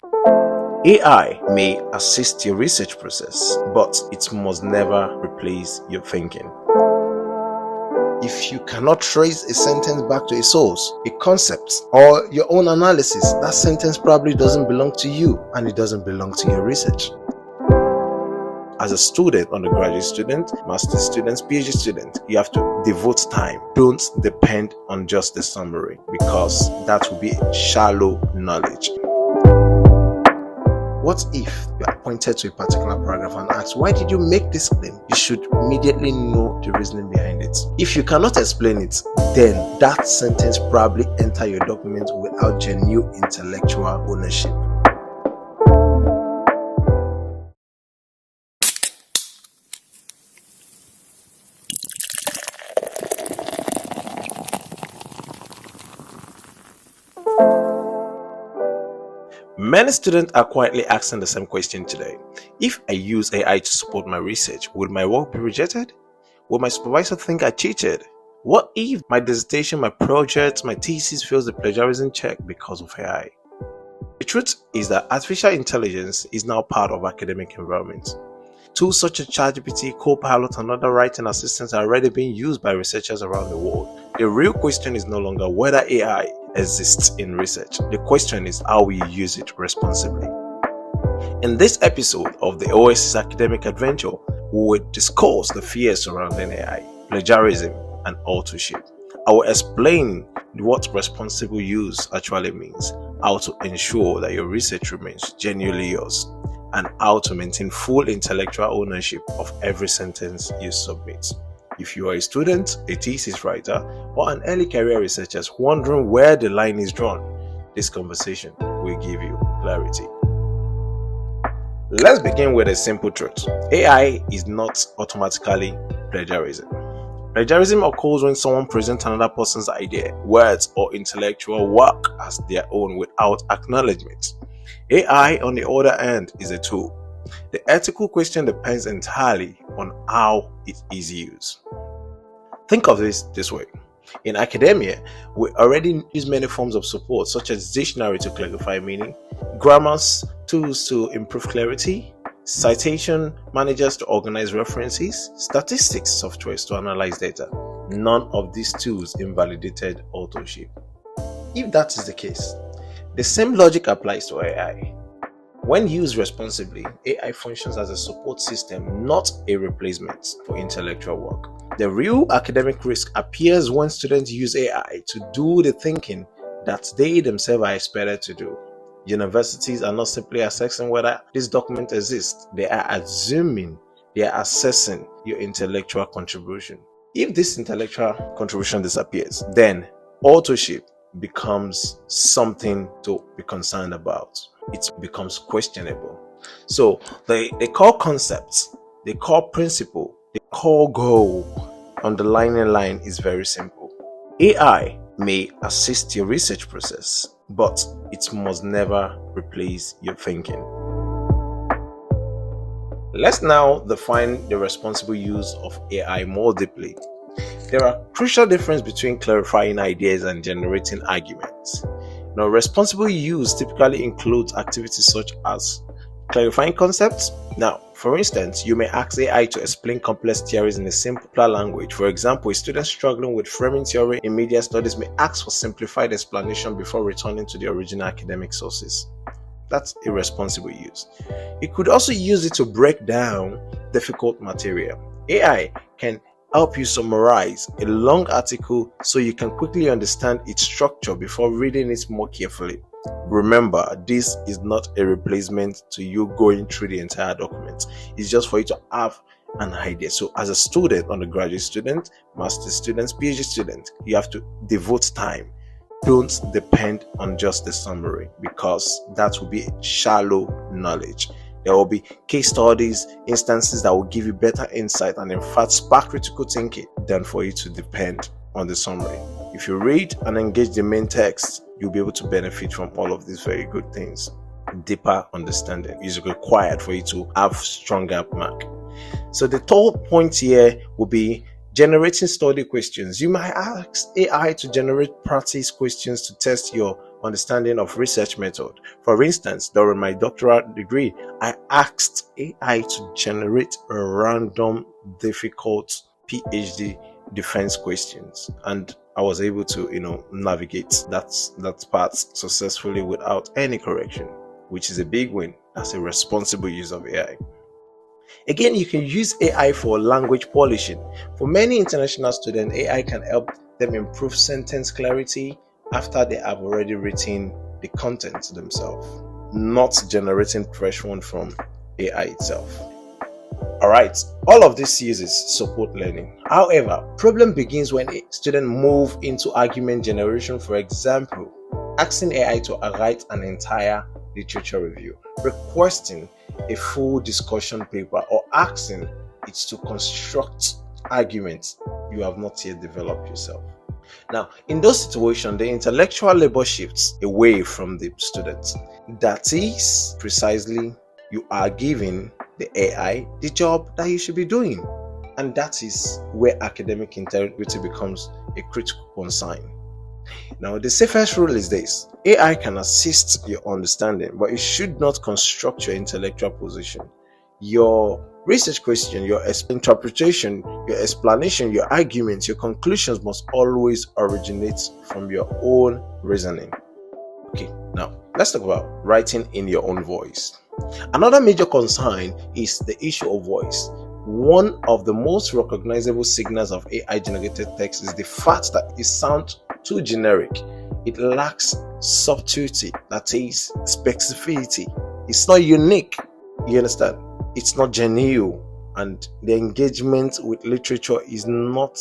AI may assist your research process, but it must never replace your thinking. If you cannot trace a sentence back to a source, a concept, or your own analysis, that sentence probably doesn't belong to you and it doesn't belong to your research. As a student, undergraduate student, master's student, PhD student, you have to devote time. Don't depend on just the summary, because that will be shallow knowledge. What if you are pointed to a particular paragraph and asked, why did you make this claim? You should immediately know the reasoning behind it. If you cannot explain it, then that sentence probably entered your document without genuine intellectual ownership. Many students are quietly asking the same question today. If I use AI to support my research, will my work be rejected? Will my supervisor think I cheated? What if my dissertation, my project, my thesis fails the plagiarism check because of AI? The truth is that artificial intelligence is now part of academic environments. Tools such as ChatGPT, Copilot, and other writing assistants are already being used by researchers around the world. The real question is no longer whether AI exists in research. The question is how we use it responsibly. In this episode of the OAsis Academic Adventure, we will discuss the fears surrounding AI, plagiarism, and authorship. I will explain what responsible use actually means, how to ensure that your research remains genuinely yours, and how to maintain full intellectual ownership of every sentence you submit. If you are a student, a thesis writer, or an early career researcher wondering where the line is drawn, this conversation will give you clarity. Let's begin with a simple truth. AI is not automatically plagiarism. Plagiarism occurs when someone presents another person's idea, words, or intellectual work as their own without acknowledgement. AI, on the other hand, is a tool. The ethical question depends entirely on how it is used. Think of this way. In academia, we already use many forms of support, such as dictionary to clarify meaning, grammars, tools to improve clarity, citation managers to organize references, statistics softwares to analyze data. None of these tools invalidated authorship. If that is the case, the same logic applies to AI. When used responsibly, AI functions as a support system, not a replacement for intellectual work. The real academic risk appears when students use AI to do the thinking that they themselves are expected to do. Universities are not simply assessing whether this document exists, they are assuming, they are assessing your intellectual contribution. If this intellectual contribution disappears, then authorship becomes something to be concerned about. It becomes questionable. So the core concepts, the core principle, the core goal underlying line is very simple. AI may assist your research process, but it must never replace your thinking. Let's now define the responsible use of AI more deeply. There are crucial differences between clarifying ideas and generating arguments. Now, responsible use typically includes activities such as clarifying concepts. Now, for instance, you may ask AI to explain complex theories in a simpler language. For example, a student struggling with framing theory in media studies may ask for simplified explanation before returning to the original academic sources. That's a responsible use. You could also use it to break down difficult material. AI can help you summarize a long article so you can quickly understand its structure before reading it more carefully. Remember, this is not a replacement to you going through the entire document. It's just for you to have an idea. So as a student, undergraduate student, master's student, PhD student, you have to devote time. Don't depend on just the summary, because that will be shallow knowledge. There will be case studies, instances that will give you better insight and in fact spark critical thinking than for you to depend on the summary. If you read and engage the main text, you'll be able to benefit from all of these very good things. Deeper understanding is required for you to have stronger mark. So the third point here will be generating study questions. You might ask AI to generate practice questions to test your understanding of research method. For instance, during my doctoral degree, I asked AI to generate a random difficult PhD defense questions, and I was able to navigate that part successfully without any correction, which is a big win. That's a responsible use of AI. Again, you can use AI for language polishing. For many international students, AI can help them improve sentence clarity after they have already written the content themselves, not generating fresh one from AI itself. Alright, all of this uses support learning. However, problem begins when a student move into argument generation. For example, asking AI to write an entire literature review, requesting a full discussion paper, or asking it to construct arguments you have not yet developed yourself. Now, in those situations, the intellectual labor shifts away from the students. That is precisely, you are giving the AI the job that you should be doing. And that is where academic integrity becomes a critical concern. Now, the safest rule is this: AI can assist your understanding, but it should not construct your intellectual position. Your research question, your interpretation, your explanation, your arguments, your conclusions must always originate from your own reasoning. Okay, now let's talk about writing in your own voice. Another major concern is the issue of voice. One of the most recognizable signals of AI-generated text is the fact that it sounds too generic. It lacks subtlety, that is, specificity. It's not unique. You understand? It's not genuine, and the engagement with literature is not,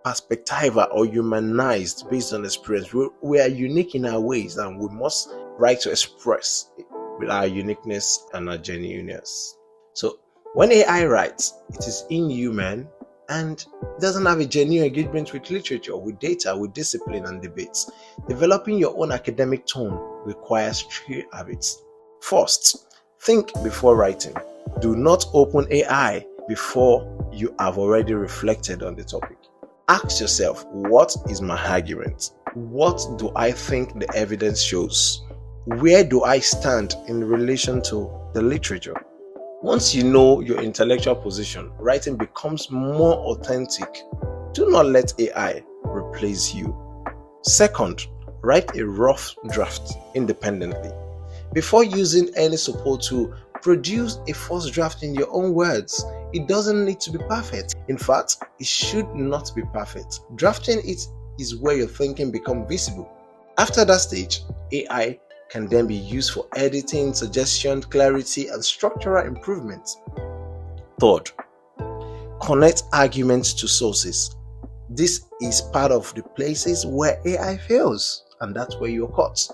perspective or humanized based on experience. We are unique in our ways, and we must write to express with our uniqueness and our genuineness. So when AI writes, it is inhuman and doesn't have a genuine engagement with literature, with data, with discipline and debates. Developing your own academic tone requires 3 habits. First, think before writing. Do not open AI before you have already reflected on the topic. Ask yourself, what is my argument? What do I think the evidence shows? Where do I stand in relation to the literature? Once you know your intellectual position, writing becomes more authentic. Do not let AI replace you. Second, write a rough draft independently. Before using any support tool, produce a first draft in your own words. It doesn't need to be perfect. In fact, it should not be perfect. Drafting it is where your thinking becomes visible. After that stage, AI can then be used for editing, suggestion, clarity, and structural improvement. Third, connect arguments to sources. This is part of the places where AI fails, and that's where you're caught.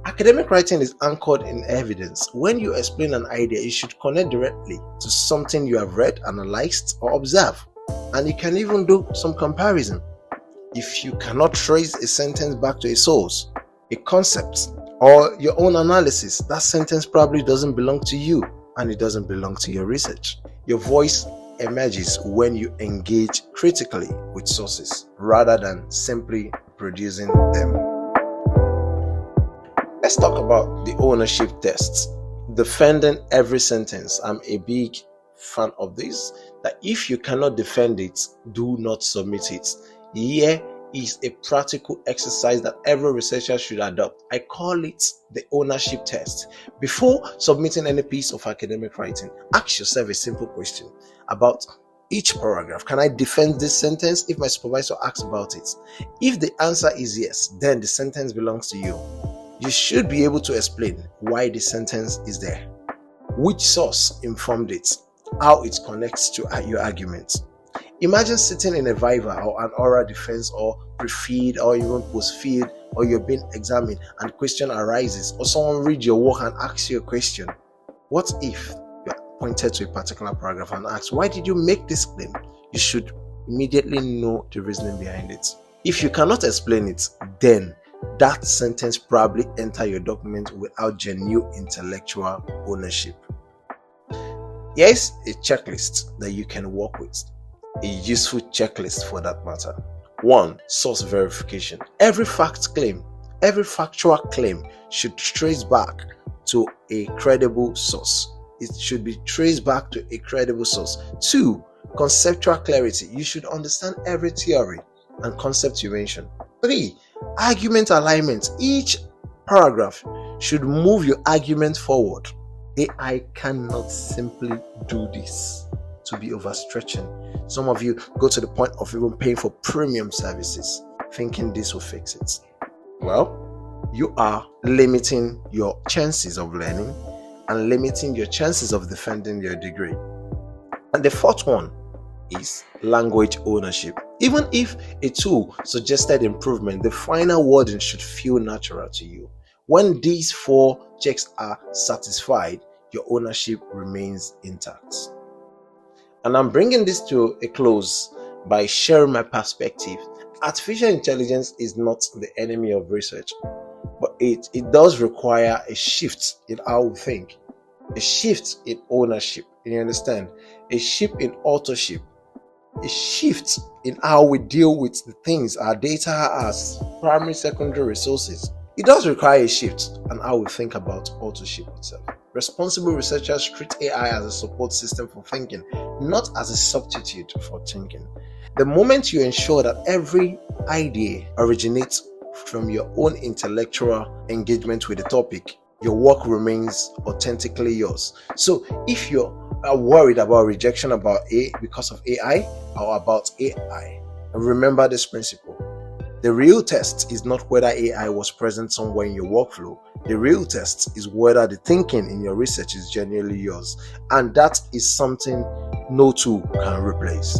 Academic writing is anchored in evidence. When you explain an idea, you should connect directly to something you have read, analyzed, or observed. And you can even do some comparison. If you cannot trace a sentence back to a source, a concept, or your own analysis, that sentence probably doesn't belong to you, and it doesn't belong to your research. Your voice emerges when you engage critically with sources rather than simply producing them. Let's talk about the ownership test. Defending every sentence. I'm a big fan of this, that if you cannot defend it, do not submit it. Here is a practical exercise that every researcher should adopt. I call it the ownership test. Before submitting any piece of academic writing, ask yourself a simple question about each paragraph. Can I defend this sentence if my supervisor asks about it? If the answer is yes, then the sentence belongs to you. You should be able to explain why the sentence is there, which source informed it, how it connects to your argument. Imagine sitting in a viva or an oral defense or pre-field or even post-field, or you're being examined and question arises, or someone reads your work and asks you a question. What if you're pointed to a particular paragraph and asked, why did you make this claim? You should immediately know the reasoning behind it. If you cannot explain it, then that sentence probably entered your document without genuine intellectual ownership. Here's a checklist that you can work with. A useful checklist for that matter. 1. Source verification. Every fact claim, every factual claim should trace back to a credible source. It should be traced back to a credible source. 2, conceptual clarity. You should understand every theory and concept you mention. 3, argument alignment. Each paragraph should move your argument forward. AI cannot simply do this. To be overstretching. Some of you go to the point of even paying for premium services, thinking this will fix it. Well, you are limiting your chances of learning and limiting your chances of defending your degree. And the 4th one is language ownership. Even if a tool suggested improvement, the final wording should feel natural to you. When these 4 checks are satisfied, your ownership remains intact. And I'm bringing this to a close by sharing my perspective. Artificial intelligence is not the enemy of research, but it does require a shift in how we think, a shift in ownership, you understand, a shift in authorship, a shift in how we deal with the things, our data as primary, secondary resources. It does require a shift in how we think about authorship itself. Responsible researchers treat AI as a support system for thinking, not as a substitute for thinking. The moment you ensure that every idea originates from your own intellectual engagement with the topic, your work remains authentically yours. So if you are worried about rejection because of AI or about AI, remember this principle. The real test is not whether AI was present somewhere in your workflow. The real test is whether the thinking in your research is genuinely yours. And that is something no tool can replace.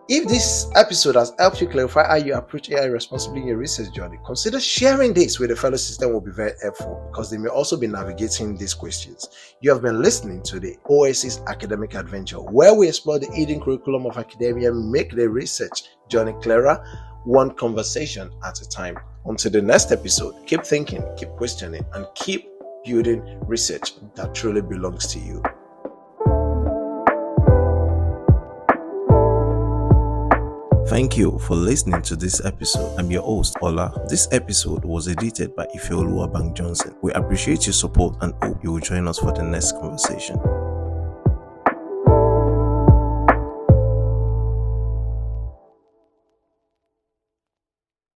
If this episode has helped you clarify how you approach AI responsibly in your research journey, consider sharing this with a fellow system will be very helpful because they may also be navigating these questions. You have been listening to the OAsis Academic Adventure, where we explore the hidden curriculum of academia and make the research journey clearer, one conversation at a time. Until the next episode, keep thinking, keep questioning, and keep building research that truly belongs to you. Thank you for listening to this episode. I'm your host, Ola. This episode was edited by Ifeoluwa Bank Johnson. We appreciate your support and hope you will join us for the next conversation.